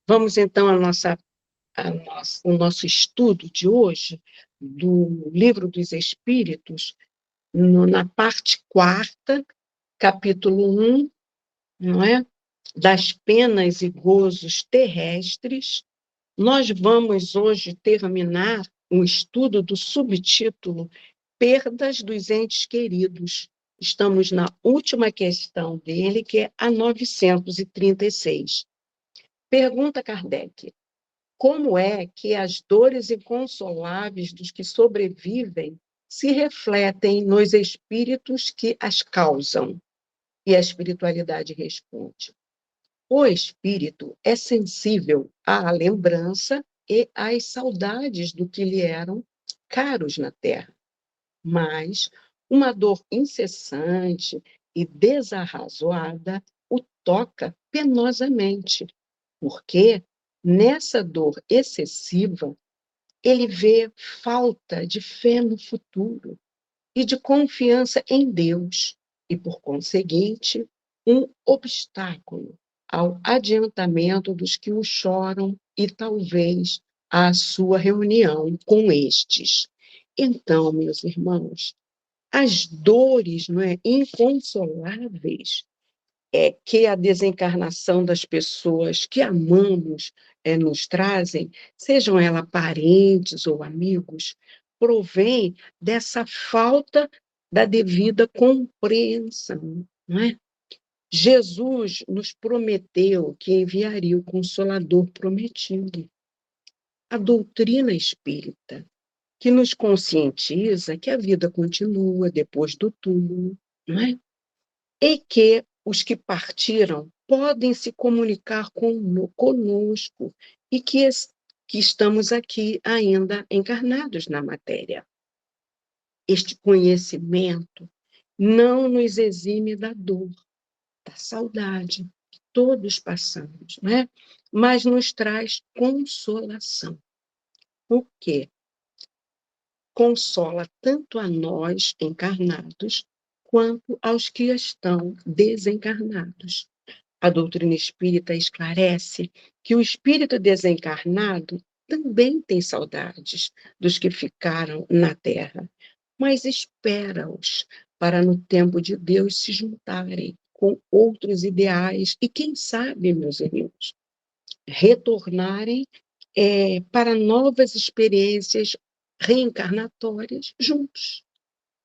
Vamos então o nosso estudo de hoje do Livro dos Espíritos, na parte quarta, capítulo 1, não é? Das penas e gozos terrestres. Nós vamos hoje terminar o estudo do subtítulo Perdas dos Entes Queridos. Estamos na última questão dele, que é a 936. Pergunta Kardec: como é que as dores inconsoláveis dos que sobrevivem se refletem nos espíritos que as causam? E a espiritualidade responde: o espírito é sensível à lembrança e às saudades do que lhe eram caros na terra, mas uma dor incessante e desarrazoada o toca penosamente, porque nessa dor excessiva ele vê falta de fé no futuro e de confiança em Deus, e, por conseguinte, um obstáculo ao adiantamento dos que o choram e talvez à sua reunião com estes. Então, meus irmãos, as dores, não é, inconsoláveis que a desencarnação das pessoas que amamos nos trazem, sejam elas parentes ou amigos, provém dessa falta da devida compreensão, não é? Jesus nos prometeu que enviaria o Consolador prometido, a doutrina espírita, que nos conscientiza que a vida continua depois do túmulo, não é? E que os que partiram podem se comunicar conosco e que estamos aqui ainda encarnados na matéria. Este conhecimento não nos exime da dor, da saudade que todos passamos, né? Mas nos traz consolação. Por quê? Consola tanto a nós encarnados quanto aos que estão desencarnados. A doutrina espírita esclarece que o espírito desencarnado também tem saudades dos que ficaram na terra, mas espera-os para, no tempo de Deus, se juntarem com outros ideais e, quem sabe, meus irmãos, retornarem para novas experiências reencarnatórias juntos,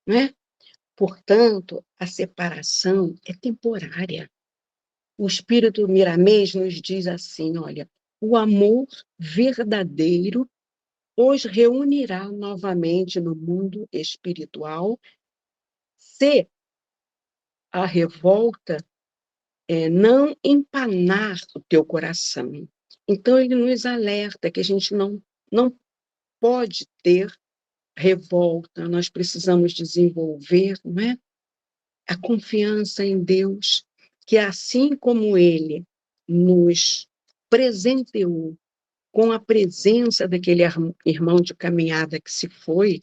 não é? Portanto, a separação é temporária. O espírito Miramês nos diz assim, olha, o amor verdadeiro os reunirá novamente no mundo espiritual se a revolta não empanar o teu coração. Então, ele nos alerta que a gente não pode ter revolta, nós precisamos desenvolver, não é? A confiança em Deus, que assim como Ele nos presenteou com a presença daquele irmão de caminhada que se foi,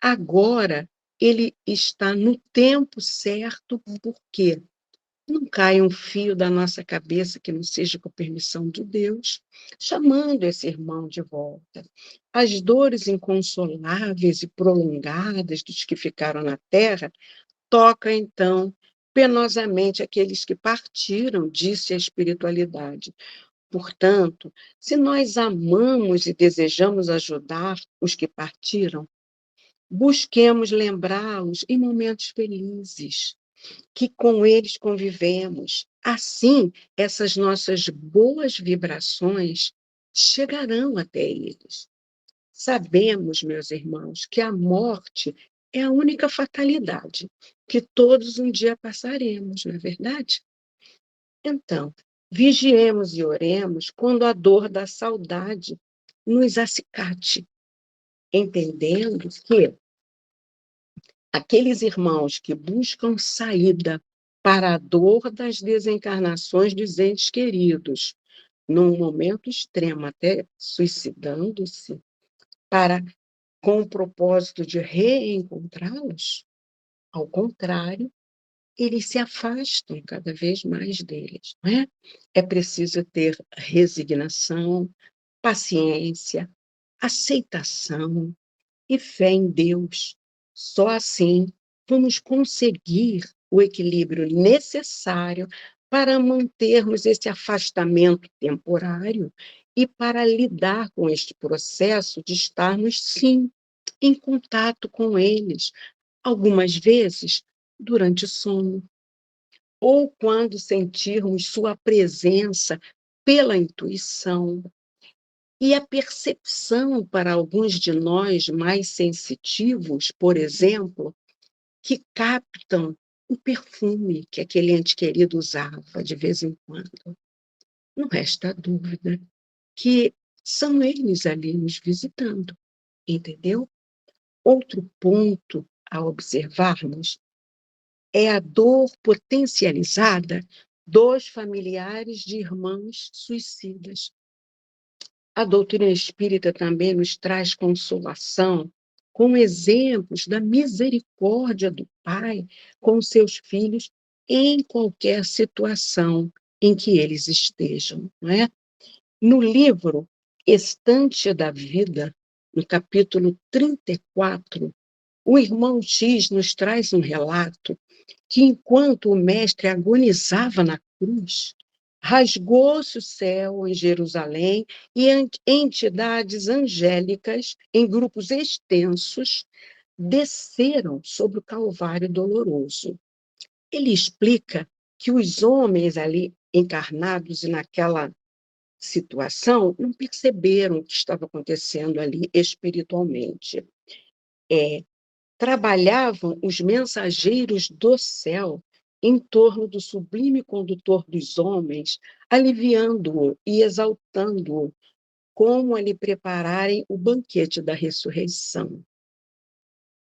agora Ele está no tempo certo, porque não cai um fio da nossa cabeça que não seja com a permissão de Deus, chamando esse irmão de volta. As dores inconsoláveis e prolongadas dos que ficaram na terra tocam, então, penosamente aqueles que partiram, disse a espiritualidade. Portanto, se nós amamos e desejamos ajudar os que partiram, busquemos lembrá-los em momentos felizes, que com eles convivemos. Assim, essas nossas boas vibrações chegarão até eles. Sabemos, meus irmãos, que a morte é a única fatalidade, que todos um dia passaremos, não é verdade? Então, vigiemos e oremos quando a dor da saudade nos acicate, entendendo que aqueles irmãos que buscam saída para a dor das desencarnações dos entes queridos, num momento extremo, até suicidando-se, com o propósito de reencontrá-los, ao contrário, eles se afastam cada vez mais deles, não é? É preciso ter resignação, paciência, aceitação e fé em Deus. Só assim vamos conseguir o equilíbrio necessário para mantermos esse afastamento temporário e para lidar com este processo de estarmos, sim, em contato com eles, algumas vezes durante o sono, ou quando sentirmos sua presença pela intuição. E a percepção para alguns de nós mais sensitivos, por exemplo, que captam o perfume que aquele ente querido usava de vez em quando. Não resta dúvida que são eles ali nos visitando, entendeu? Outro ponto a observarmos é a dor potencializada dos familiares de irmãos suicidas. A doutrina espírita também nos traz consolação com exemplos da misericórdia do Pai com seus filhos em qualquer situação em que eles estejam, não é? No livro Estante da Vida, no capítulo 34, o irmão X nos traz um relato que, enquanto o mestre agonizava na cruz, rasgou-se o céu em Jerusalém e entidades angélicas, em grupos extensos, desceram sobre o Calvário doloroso. Ele explica que os homens ali encarnados e naquela situação não perceberam o que estava acontecendo ali espiritualmente. Trabalhavam os mensageiros do céu em torno do sublime condutor dos homens, aliviando-o e exaltando-o, como a lhe prepararem o banquete da ressurreição.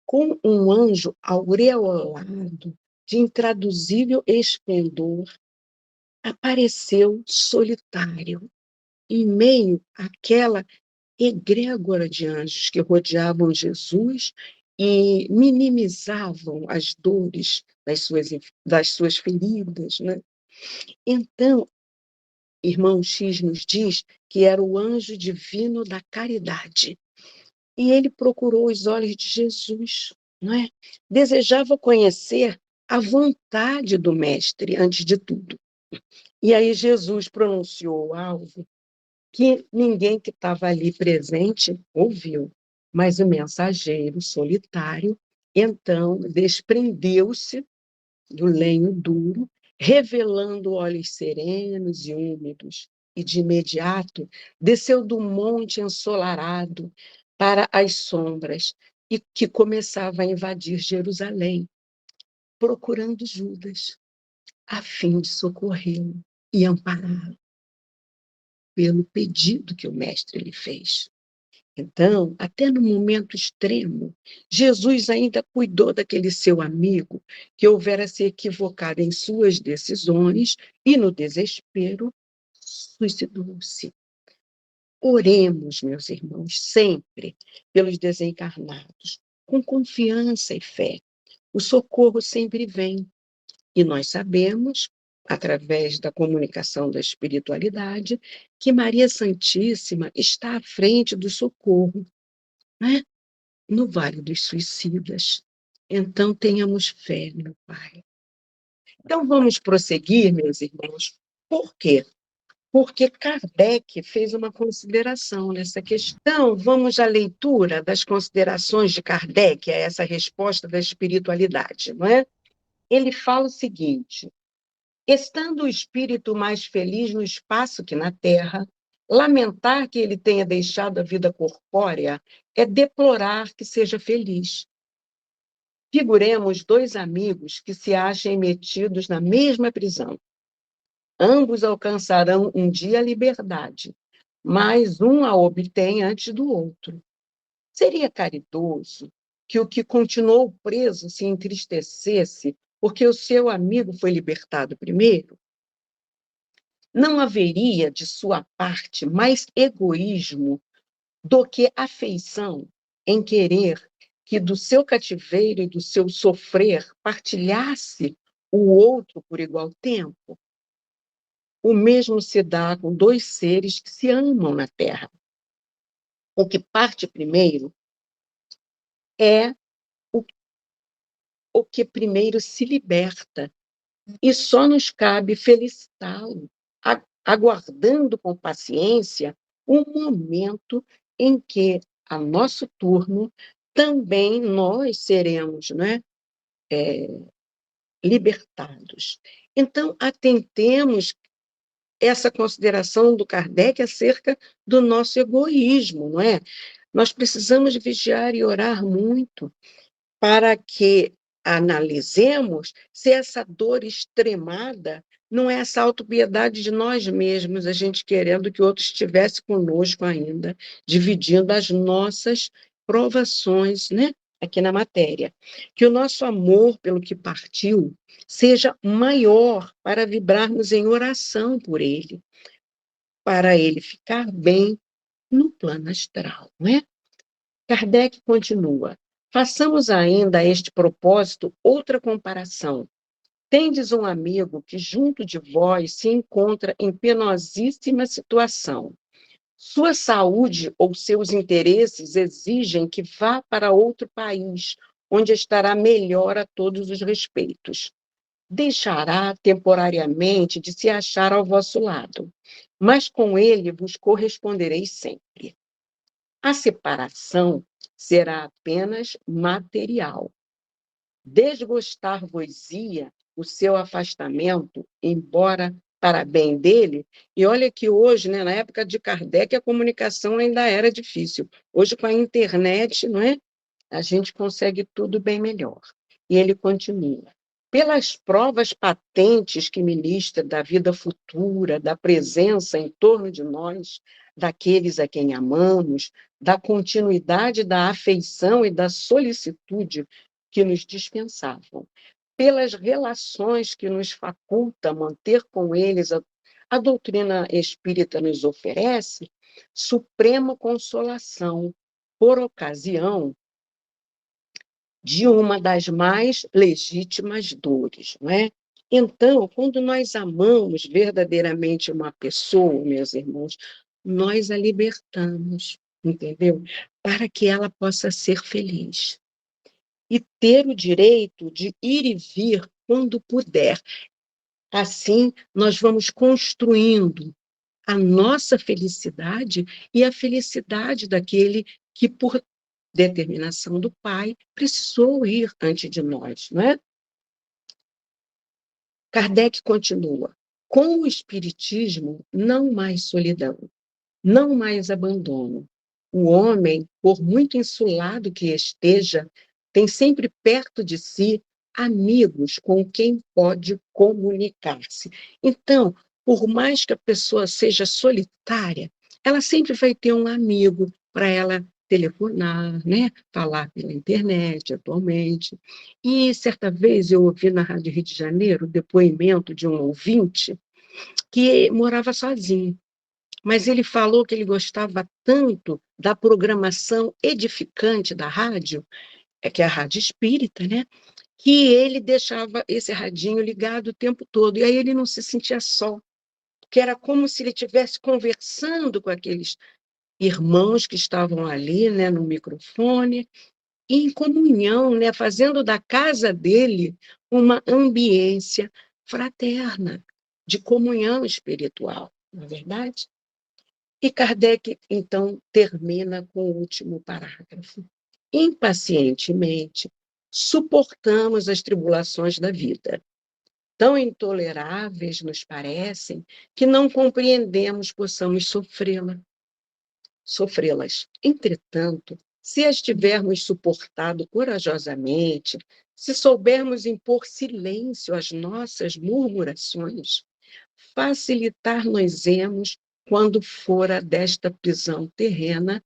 Com um anjo aureolado de intraduzível esplendor, apareceu solitário, em meio àquela egrégora de anjos que rodeavam Jesus e minimizavam as dores das suas feridas, né? Então, irmão X nos diz que era o anjo divino da caridade. E ele procurou os olhos de Jesus, não é? Desejava conhecer a vontade do Mestre, antes de tudo. E aí Jesus pronunciou algo que ninguém que estava ali presente ouviu, mas o mensageiro solitário, então, desprendeu-se do lenho duro, revelando olhos serenos e úmidos, e de imediato desceu do monte ensolarado para as sombras, e que começava a invadir Jerusalém, procurando Judas, a fim de socorrê-lo e ampará-lo pelo pedido que o mestre lhe fez. Então, até no momento extremo, Jesus ainda cuidou daquele seu amigo que houvera se equivocado em suas decisões e, no desespero, suicidou-se. Oremos, meus irmãos, sempre pelos desencarnados, com confiança e fé. O socorro sempre vem. E nós sabemos, através da comunicação da espiritualidade, que Maria Santíssima está à frente do socorro, né? No Vale dos Suicidas. Então, tenhamos fé, meu Pai. Então, vamos prosseguir, meus irmãos. Por quê? Porque Kardec fez uma consideração nessa questão. Vamos à leitura das considerações de Kardec a essa resposta da espiritualidade, não é? Ele fala o seguinte: estando o espírito mais feliz no espaço que na terra, lamentar que ele tenha deixado a vida corpórea é deplorar que seja feliz. Figuremos dois amigos que se achem metidos na mesma prisão. Ambos alcançarão um dia a liberdade, mas um a obtém antes do outro. Seria caridoso que o que continuou preso se entristecesse porque o seu amigo foi libertado primeiro? Não haveria, de sua parte, mais egoísmo do que afeição em querer que do seu cativeiro e do seu sofrer partilhasse o outro por igual tempo? O mesmo se dá com dois seres que se amam na Terra. O que parte primeiro é o, o que primeiro se liberta, e só nos cabe felicitá-lo, aguardando com paciência um momento em que, a nosso turno, também nós seremos, né, libertados. Então, atentemos essa consideração do Kardec acerca do nosso egoísmo, não é? Nós precisamos vigiar e orar muito para que analisemos se essa dor extremada não é essa autopiedade de nós mesmos, a gente querendo que o outro estivesse conosco ainda, dividindo as nossas provações, né? Aqui na matéria. Que o nosso amor pelo que partiu seja maior para vibrarmos em oração por ele, para ele ficar bem no plano astral, não é? Kardec continua: façamos ainda a este propósito outra comparação. Tendes um amigo que junto de vós se encontra em penosíssima situação. Sua saúde ou seus interesses exigem que vá para outro país, onde estará melhor a todos os respeitos. Deixará temporariamente de se achar ao vosso lado, mas com ele vos correspondereis sempre. A separação será apenas material. Desgostar-vos-ia o seu afastamento, embora para bem dele, e olha que hoje, né, na época de Kardec, a comunicação ainda era difícil. Hoje, com a internet, não é? A gente consegue tudo bem melhor. E ele continua: pelas provas patentes que ministra da vida futura, da presença em torno de nós, daqueles a quem amamos, da continuidade da afeição e da solicitude que nos dispensavam, pelas relações que nos faculta manter com eles, a doutrina espírita nos oferece suprema consolação por ocasião de uma das mais legítimas dores, não é? Então, quando nós amamos verdadeiramente uma pessoa, meus irmãos, nós a libertamos, entendeu? Para que ela possa ser feliz e ter o direito de ir e vir quando puder. Assim, nós vamos construindo a nossa felicidade e a felicidade daquele que, por determinação do Pai, precisou ir antes de nós, não é? Kardec continua: com o Espiritismo, não mais solidão, não mais abandono. O homem, por muito insulado que esteja, tem sempre perto de si amigos com quem pode comunicar-se. Então, por mais que a pessoa seja solitária, ela sempre vai ter um amigo para ela telefonar, né? Falar pela internet atualmente. E certa vez eu ouvi na Rádio Rio de Janeiro o depoimento de um ouvinte que morava sozinho, mas ele falou que ele gostava tanto da programação edificante da rádio, que é a Rádio Espírita, né? Que ele deixava esse radinho ligado o tempo todo, e aí ele não se sentia só, porque era como se ele estivesse conversando com aqueles irmãos que estavam ali, né, no microfone, e em comunhão, né, fazendo da casa dele uma ambiência fraterna, de comunhão espiritual, não é verdade? E Kardec, então, termina com o último parágrafo. Impacientemente, suportamos as tribulações da vida. Tão intoleráveis nos parecem que não compreendemos possamos sofrê-las. Entretanto, se as tivermos suportado corajosamente, se soubermos impor silêncio às nossas murmurações, facilitar-nos-emos quando fora desta prisão terrena,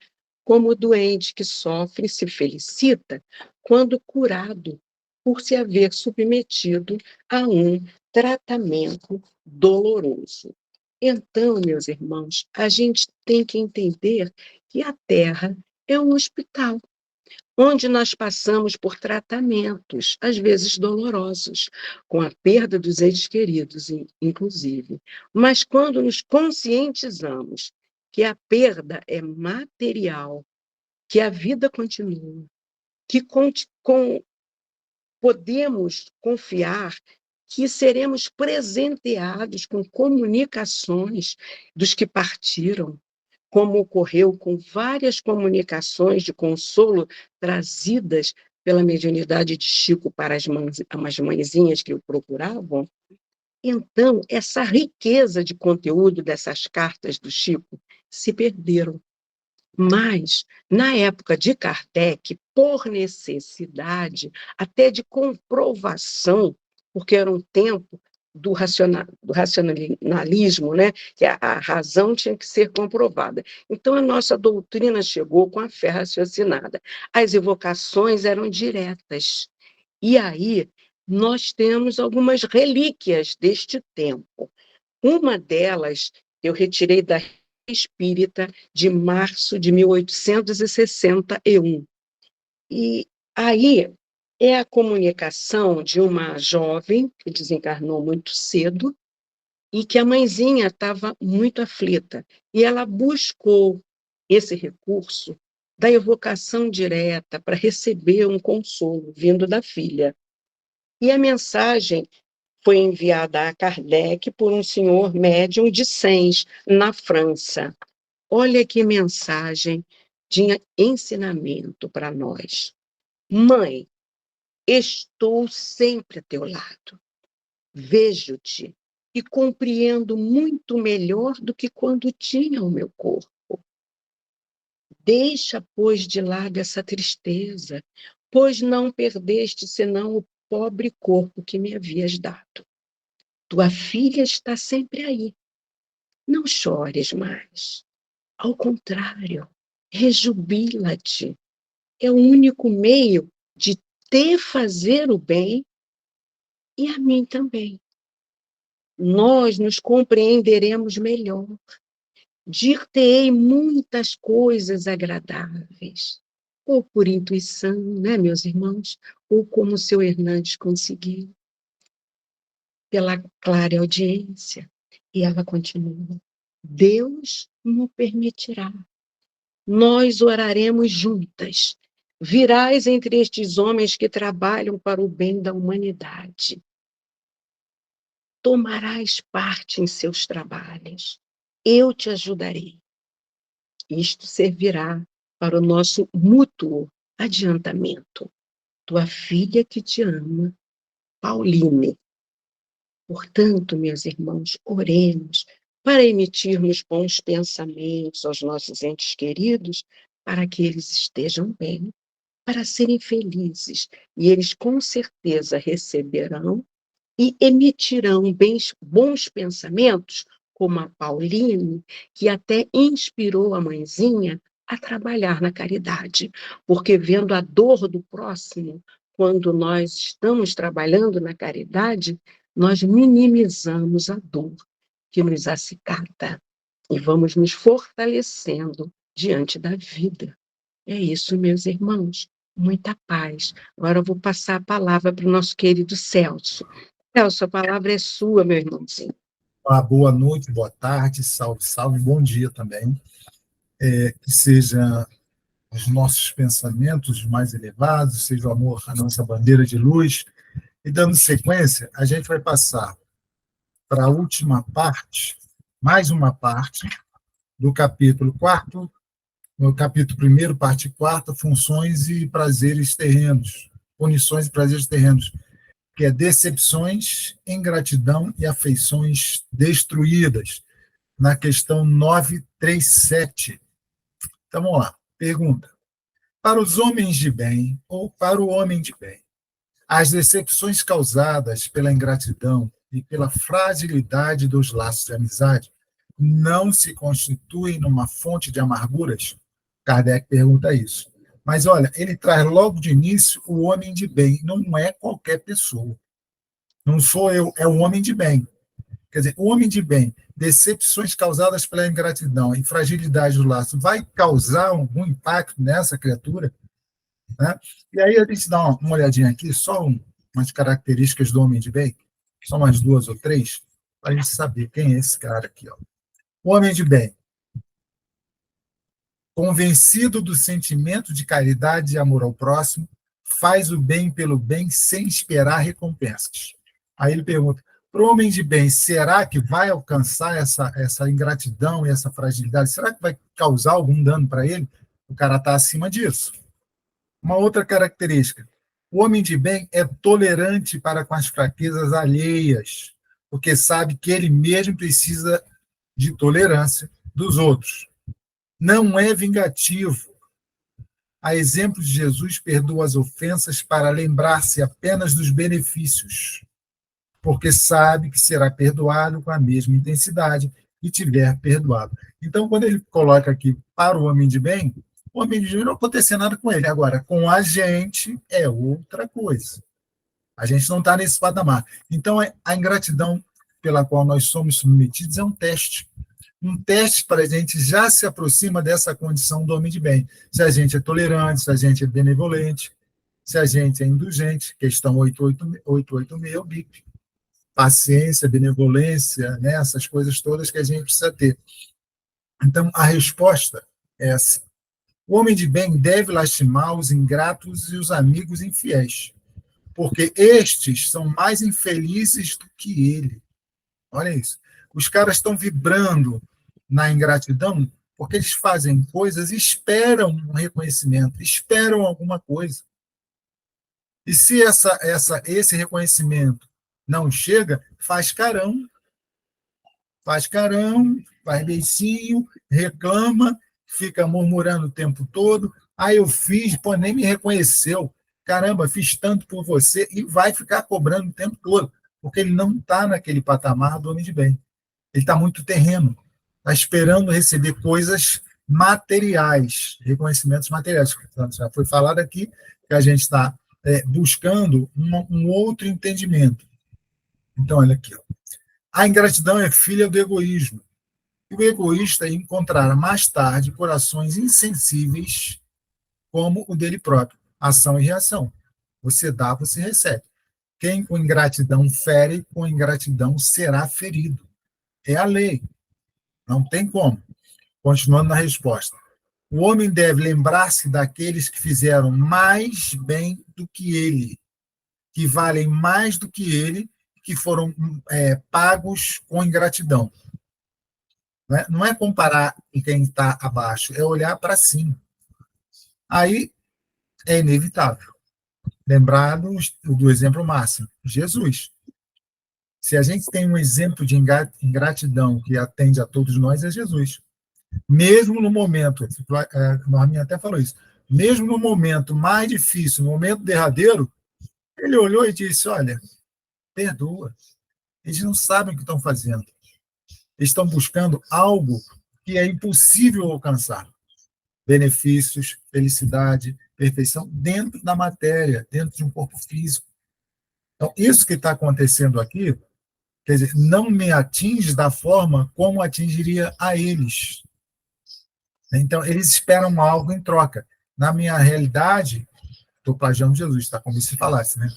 como o doente que sofre se felicita quando curado por se haver submetido a um tratamento doloroso. Então, meus irmãos, a gente tem que entender que a Terra é um hospital. onde nós passamos por tratamentos, às vezes dolorosos, com a perda dos entes queridos, inclusive. Mas quando nos conscientizamos que a perda é material, que a vida continua, que podemos confiar que seremos presenteados com comunicações dos que partiram, como ocorreu com várias comunicações de consolo trazidas pela mediunidade de Chico para as mãezinhas que o procuravam. Então, essa riqueza de conteúdo dessas cartas do Chico se perderam. Mas, na época de Kardec, por necessidade, até de comprovação, porque era um tempo do racionalismo, né? Que a razão tinha que ser comprovada. Então, a nossa doutrina chegou com a fé raciocinada. As evocações eram diretas. E aí, nós temos algumas relíquias deste tempo. Uma delas eu retirei da Espírita de março de 1861. E aí é a comunicação de uma jovem que desencarnou muito cedo e que a mãezinha estava muito aflita. E ela buscou esse recurso da evocação direta para receber um consolo vindo da filha. E a mensagem foi enviada a Kardec por um senhor médium de Sens, na França. Olha que mensagem de ensinamento para nós. Mãe, estou sempre a teu lado. Vejo-te e compreendo muito melhor do que quando tinha o meu corpo. Deixa, pois, de lado essa tristeza, pois não perdeste senão o pobre corpo que me havias dado. Tua filha está sempre aí. Não chores mais. Ao contrário, rejubila-te. É o único meio de te fazer o bem e a mim também. Nós nos compreenderemos melhor. Dir-te-ei muitas coisas agradáveis, ou por intuição, né, meus irmãos? Ou como o seu Hernandes conseguiu, pela clara audiência. E ela continua. Deus me permitirá. Nós oraremos juntas. Virás entre estes homens que trabalham para o bem da humanidade. Tomarás parte em seus trabalhos. Eu te ajudarei. Isto servirá para o nosso mútuo adiantamento. Tua filha que te ama, Pauline. Portanto, meus irmãos, oremos para emitirmos bons pensamentos aos nossos entes queridos, para que eles estejam bem, para serem felizes. E eles com certeza receberão e emitirão bons pensamentos, como a Pauline, que até inspirou a mãezinha a trabalhar na caridade, porque vendo a dor do próximo, quando nós estamos trabalhando na caridade, nós minimizamos a dor que nos acicata e vamos nos fortalecendo diante da vida. É isso, meus irmãos. Muita paz. Agora eu vou passar a palavra para o nosso querido Celso. Celso, a palavra é sua, meu irmãozinho. Boa noite, boa tarde, salve, salve, bom dia também. Que seja os nossos pensamentos mais elevados, seja o amor a nossa bandeira de luz. E dando sequência, a gente vai passar para a última parte, mais uma parte, do capítulo 4º, no capítulo 1º, parte 4ª, funções e prazeres terrenos, punições e prazeres terrenos, que é decepções, ingratidão e afeições destruídas, na questão 937. Então, vamos lá. Pergunta. Para os homens de bem, ou para o homem de bem, as decepções causadas pela ingratidão e pela fragilidade dos laços de amizade não se constituem numa fonte de amarguras? Kardec pergunta isso. Mas, olha, ele traz logo de início o homem de bem. Não é qualquer pessoa. Não sou eu, é o homem de bem. Quer dizer, o homem de bem, decepções causadas pela ingratidão e fragilidade do laço, vai causar algum impacto nessa criatura? né? E aí a gente dá uma olhadinha aqui, só umas características do homem de bem, só umas 2 ou 3, para a gente saber quem é esse cara aqui. Ó. O homem de bem, convencido do sentimento de caridade e amor ao próximo, faz o bem pelo bem sem esperar recompensas. Aí ele pergunta, para o homem de bem, será que vai alcançar essa ingratidão e essa fragilidade? Será que vai causar algum dano para ele? O cara está acima disso. Uma outra característica, o homem de bem é tolerante para com as fraquezas alheias, porque sabe que ele mesmo precisa de tolerância dos outros. Não é vingativo. A exemplo de Jesus, perdoa as ofensas para lembrar-se apenas dos benefícios, porque sabe que será perdoado com a mesma intensidade que tiver perdoado. Então, quando ele coloca aqui para o homem de bem, o homem de bem não acontecer nada com ele. Agora, com a gente é outra coisa. A gente não está nesse patamar. Então, a ingratidão pela qual nós somos submetidos é um teste. Um teste para a gente já se aproxima dessa condição do homem de bem. Se a gente é tolerante, se a gente é benevolente, se a gente é indulgente, questão 886, o BIP. Paciência, benevolência, né, essas coisas todas que a gente precisa ter. Então, a resposta é assim. O homem de bem deve lastimar os ingratos e os amigos infiéis, porque estes são mais infelizes do que ele. Olha isso. Os caras estão vibrando na ingratidão porque eles fazem coisas e esperam um reconhecimento, esperam alguma coisa. E se esse reconhecimento não chega, faz faz beicinho, reclama, fica murmurando o tempo todo. Ah, eu fiz, pô, nem me reconheceu. Caramba, fiz tanto por você, e vai ficar cobrando o tempo todo, porque ele não está naquele patamar do homem de bem. Ele está muito terreno, está esperando receber coisas materiais, reconhecimentos materiais. Já foi falado aqui que a gente está buscando um outro entendimento. Então, olha aqui. Ó. A ingratidão é filha do egoísmo. E o egoísta encontrará mais tarde corações insensíveis como o dele próprio. Ação e reação. Você dá, você recebe. Quem com ingratidão fere, com ingratidão será ferido. É a lei. Não tem como. Continuando na resposta. O homem deve lembrar-se daqueles que fizeram mais bem do que ele, que valem mais do que ele, que foram pagos com ingratidão. Não é comparar com quem está abaixo, é olhar para cima. Aí é inevitável. Lembrar do exemplo máximo, Jesus. Se a gente tem um exemplo de ingratidão que atende a todos nós, é Jesus. Mesmo no momento, a Norminha até falou isso, mesmo no momento mais difícil, no momento derradeiro, ele olhou e disse, olha, perdoa. Eles não sabem o que estão fazendo. Eles estão buscando algo que é impossível alcançar. Benefícios, felicidade, perfeição, dentro da matéria, dentro de um corpo físico. Então, isso que está acontecendo aqui, quer dizer, não me atinge da forma como atingiria a eles. Então, eles esperam algo em troca. Na minha realidade, estou plagiando Jesus, tá? Como se falasse, né?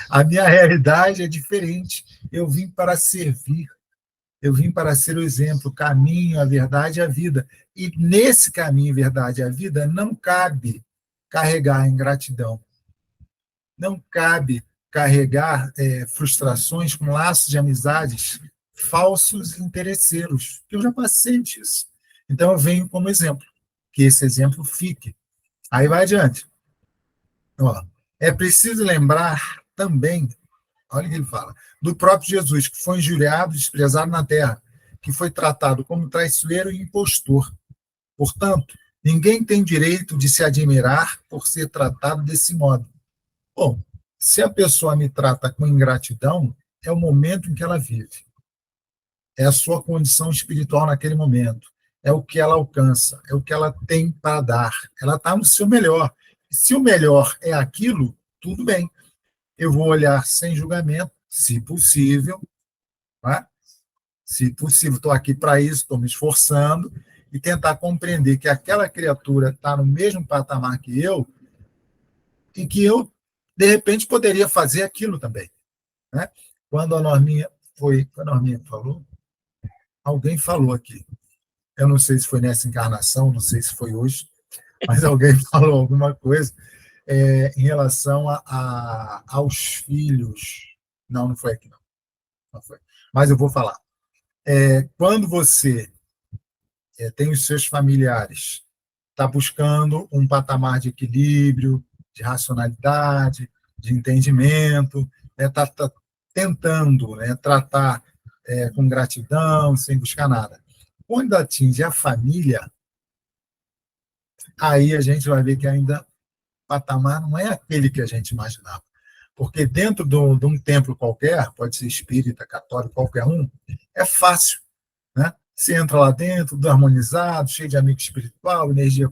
A minha realidade é diferente. Eu vim para servir. Eu vim para ser o exemplo, o caminho, a verdade e a vida. E nesse caminho, a verdade e a vida, não cabe carregar a ingratidão. Não cabe carregar frustrações com laços de amizades falsos e interesseiros. Eu já passei disso. Então, eu venho como exemplo. Que esse exemplo fique. Aí vai adiante. Ó, é preciso lembrar também, olha o que ele fala, do próprio Jesus, que foi injuriado e desprezado na terra, que foi tratado como traiçoeiro e impostor. Portanto, ninguém tem direito de se admirar por ser tratado desse modo. Bom, se a pessoa me trata com ingratidão, é o momento em que ela vive. É a sua condição espiritual naquele momento. É o que ela alcança, é o que ela tem para dar. Ela está no seu melhor. E se o melhor é aquilo, tudo bem. Eu vou olhar sem julgamento, se possível. Tá? Se possível, estou aqui para isso, estou me esforçando, e tentar compreender que aquela criatura está no mesmo patamar que eu, e que eu, de repente, poderia fazer aquilo também. Né? Quando a Norminha falou, alguém falou aqui. Eu não sei se foi nessa encarnação, não sei se foi hoje, mas alguém falou alguma coisa em relação aos filhos. Não, não foi aqui, não. Não foi. Mas eu vou falar. Quando você tem os seus familiares, está buscando um patamar de equilíbrio, de racionalidade, de entendimento, tá tentando, né, tratar com gratidão, sem buscar nada. Quando atinge a família, aí a gente vai ver que ainda o patamar não é aquele que a gente imaginava. Porque dentro de um templo qualquer, pode ser espírita, católico, qualquer um, é fácil. Né? Você entra lá dentro, tudo harmonizado, cheio de amigo espiritual, energia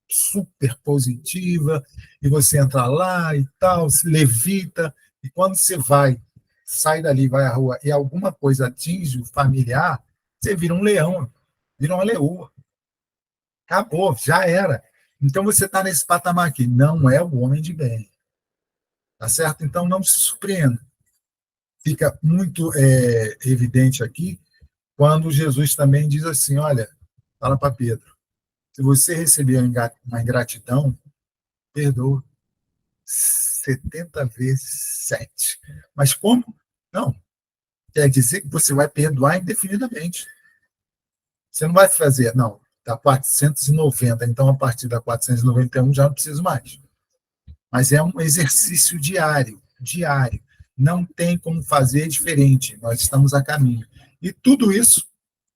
super positiva, e você entra lá e tal, se levita, e quando você sai dali, vai à rua, e alguma coisa atinge o familiar, você vira um leão, vira uma leoa. Acabou, já era. Então você está nesse patamar aqui, não é o homem de bem. Tá certo? Então não se surpreenda. Fica muito evidente aqui quando Jesus também diz assim, olha, fala para Pedro, se você receber uma ingratidão, perdoa 70 vezes 7. Mas como? Não. Quer dizer que você vai perdoar indefinidamente. Você não vai fazer, não, da 490, então a partir da 491 já não preciso mais. Mas é um exercício diário, diário. Não tem como fazer diferente, nós estamos a caminho. E tudo isso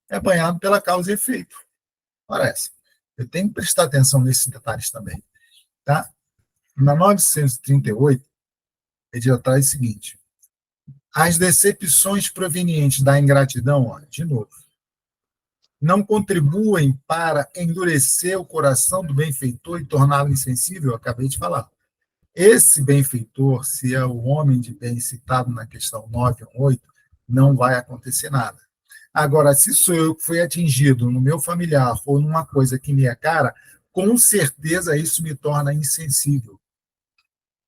é banhado pela causa e efeito. Parece. Eu tenho que prestar atenção nesses detalhes também. Tá? Na 938, ele já traz o seguinte: as decepções provenientes da ingratidão, ó, de novo, não contribuem para endurecer o coração do benfeitor e torná-lo insensível, eu acabei de falar. Esse benfeitor, se é o homem de bem citado na questão 918, não vai acontecer nada. Agora, se sou eu que fui atingido no meu familiar ou numa coisa que me é cara, com certeza isso me torna insensível.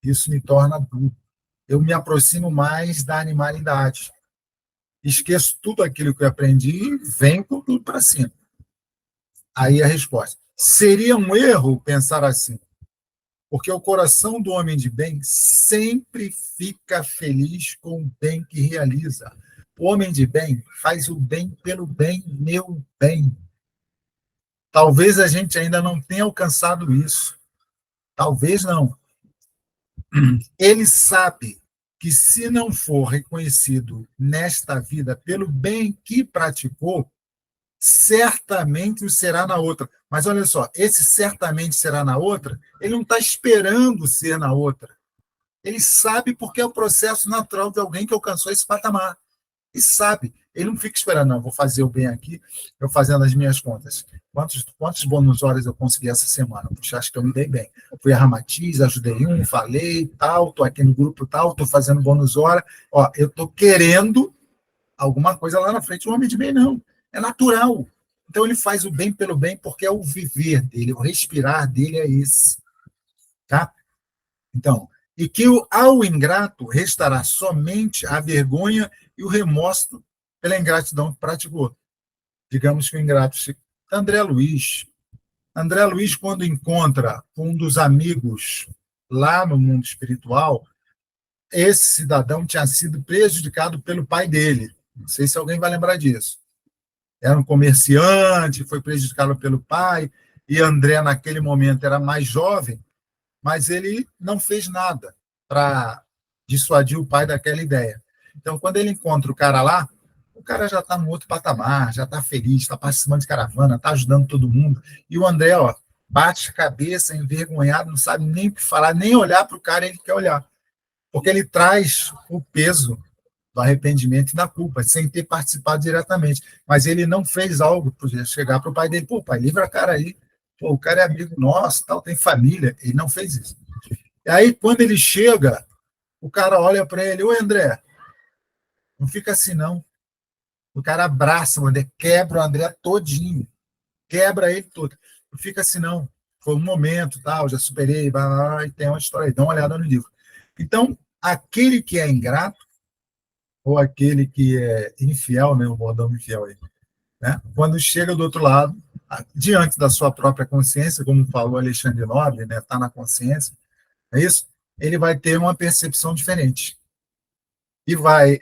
Isso me torna duro. Eu me aproximo mais da animalidade. Esqueço tudo aquilo que eu aprendi e venho com tudo para cima. Aí a resposta. Seria um erro pensar assim, porque o coração do homem de bem sempre fica feliz com o bem que realiza. O homem de bem faz o bem pelo bem, meu bem. Talvez a gente ainda não tenha alcançado isso. Talvez não. Ele sabe que se não for reconhecido nesta vida pelo bem que praticou, certamente o será na outra. Mas olha só, esse certamente será na outra, ele não está esperando ser na outra. Ele sabe porque é o processo natural de alguém que alcançou esse patamar. E sabe, ele não fica esperando, não, vou fazer o bem aqui, eu fazendo as minhas contas. Quantos bônus horas eu consegui essa semana? Puxa, acho que eu me dei bem. Fui a Ramatiz, ajudei falei, tal, estou aqui no grupo tal, estou fazendo bônus hora. Ó, eu estou querendo alguma coisa lá na frente. O homem de bem não. É natural. Então ele faz o bem pelo bem porque é o viver dele, o respirar dele é esse. Tá? Então, e que ao ingrato restará somente a vergonha e o remorso pela ingratidão que praticou. Digamos que o ingrato se... André Luiz. André Luiz, quando encontra um dos amigos lá no mundo espiritual, esse cidadão tinha sido prejudicado pelo pai dele. Não sei se alguém vai lembrar disso. Era um comerciante, foi prejudicado pelo pai, e André, naquele momento, era mais jovem, mas ele não fez nada para dissuadir o pai daquela ideia. Então, quando ele encontra o cara lá, o cara já está no outro patamar, já está feliz, está participando de caravana, está ajudando todo mundo. E o André, ó, bate a cabeça, envergonhado, não sabe nem o que falar, nem olhar para o cara, ele quer olhar. Porque ele traz o peso do arrependimento e da culpa, sem ter participado diretamente. Mas ele não fez algo para chegar para o pai dele, pô, pai, livra a cara aí, pô, o cara é amigo nosso, tal, tem família. Ele não fez isso. E aí, quando ele chega, o cara olha para ele, ô André, não fica assim não. O cara abraça o André, quebra o André todinho, quebra ele todo. Não fica assim não. foi um momento, tal, já superei, vai lá, e tem uma história aí, dá uma olhada no livro. Então, aquele que é ingrato, ou aquele que é infiel, né, o bordão infiel aí, né, quando chega do outro lado, diante da sua própria consciência, como falou Alexandre Nobre, né, está na consciência, é isso? Ele vai ter uma percepção diferente e vai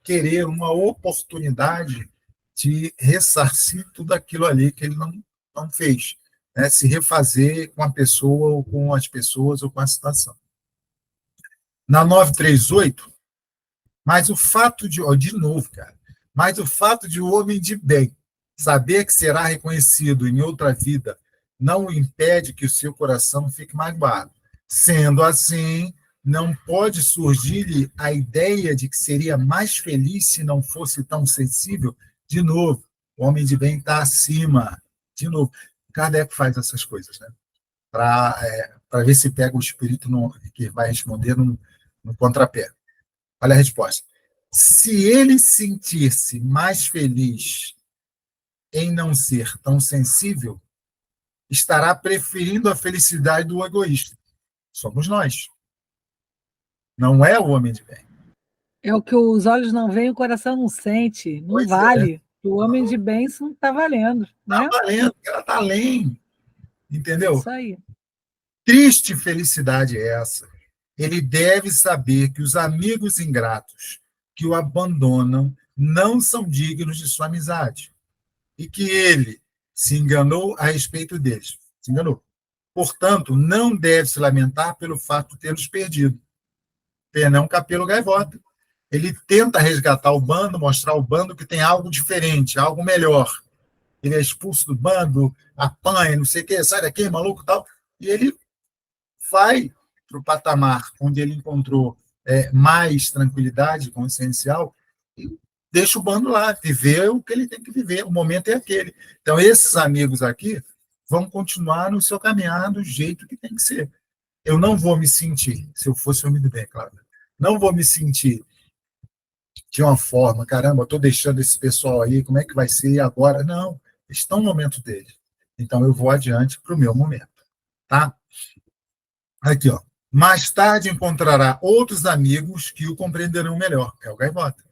querer uma oportunidade de ressarcir tudo aquilo ali que ele não fez, né? Se refazer com a pessoa, ou com as pessoas, ou com a situação. Na 938, mas o fato de novo, cara, mas o fato de o homem de bem saber que será reconhecido em outra vida não o impede que o seu coração fique magoado. Sendo assim, não pode surgir-lhe a ideia de que seria mais feliz se não fosse tão sensível. De novo, o homem de bem está acima. De novo, Kardec faz essas coisas, né? Para ver se pega o espírito que vai responder no contrapé. Olha a resposta. Se ele sentir-se mais feliz em não ser tão sensível, estará preferindo a felicidade do egoísta. Somos nós. Não é o homem de bem. É o que os olhos não veem, o coração não sente. Não Pois vale. é. O homem de bem, isso não está valendo. Né? Está valendo, ela está além. Entendeu? Isso aí. Triste felicidade é essa. Ele deve saber que os amigos ingratos que o abandonam não são dignos de sua amizade e que ele se enganou a respeito deles. Se enganou. Portanto, não deve se lamentar pelo fato de tê-los perdido. Pernão Capelo Gaivota. Ele tenta resgatar o bando, mostrar ao bando que tem algo diferente, algo melhor. Ele é expulso do bando, apanha, não sei o quê, sai daqui, maluco e tal. E ele vai para o patamar onde ele encontrou mais tranquilidade consciencial e deixa o bando lá, viver o que ele tem que viver, o momento é aquele. Então, esses amigos aqui vão continuar no seu caminhar do jeito que tem que ser. Eu não vou me sentir, se eu fosse homem do bem, claro, não vou me sentir de uma forma, caramba, estou deixando esse pessoal aí, como é que vai ser agora? Não, estão no momento deles. Então, eu vou adiante para o meu momento. Tá? Aqui, ó. Mais tarde encontrará outros amigos que o compreenderão melhor. É o Gaivota.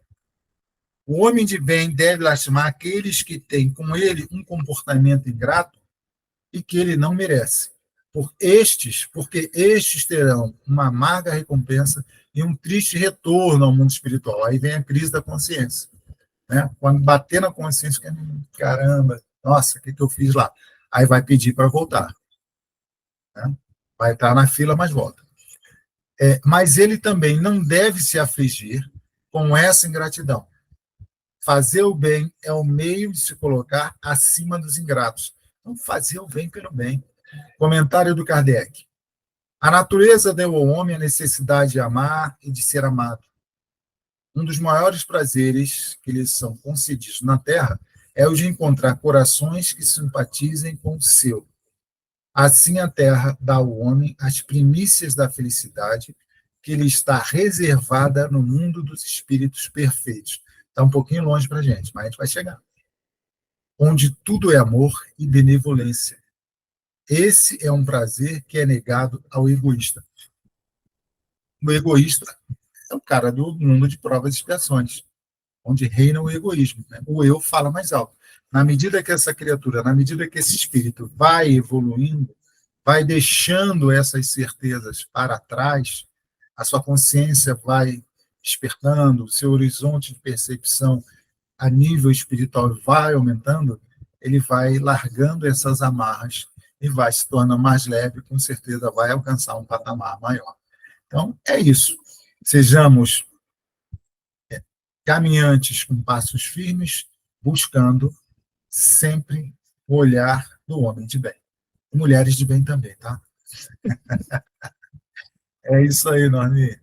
O homem de bem deve lastimar aqueles que têm com ele um comportamento ingrato e que ele não merece. Porque estes terão uma amarga recompensa e um triste retorno ao mundo espiritual. Aí vem a crise da consciência. Né? Quando bater na consciência, caramba, nossa, o que eu fiz lá? Aí vai pedir para voltar. Né? Vai estar na fila, mas volta. Mas ele também não deve se afligir com essa ingratidão. Fazer o bem é o meio de se colocar acima dos ingratos. Então, fazer o bem pelo bem. Comentário do Kardec. A natureza deu ao homem a necessidade de amar e de ser amado. Um dos maiores prazeres que lhes são concedidos na Terra é o de encontrar corações que simpatizem com o seu. Assim a Terra dá ao homem as primícias da felicidade que lhe está reservada no mundo dos espíritos perfeitos. Está um pouquinho longe para a gente, mas a gente vai chegar. Onde tudo é amor e benevolência. Esse é um prazer que é negado ao egoísta. O egoísta é o cara do mundo de provas e expiações, onde reina o egoísmo. Né? O eu fala mais alto. Na medida que essa criatura, na medida que esse espírito vai evoluindo, vai deixando essas certezas para trás, a sua consciência vai despertando, o seu horizonte de percepção a nível espiritual vai aumentando, ele vai largando essas amarras e vai se tornando mais leve, com certeza vai alcançar um patamar maior. Então, é isso. Sejamos caminhantes com passos firmes, buscando sempre o olhar do homem de bem. Mulheres de bem também, tá? É isso aí, Normi.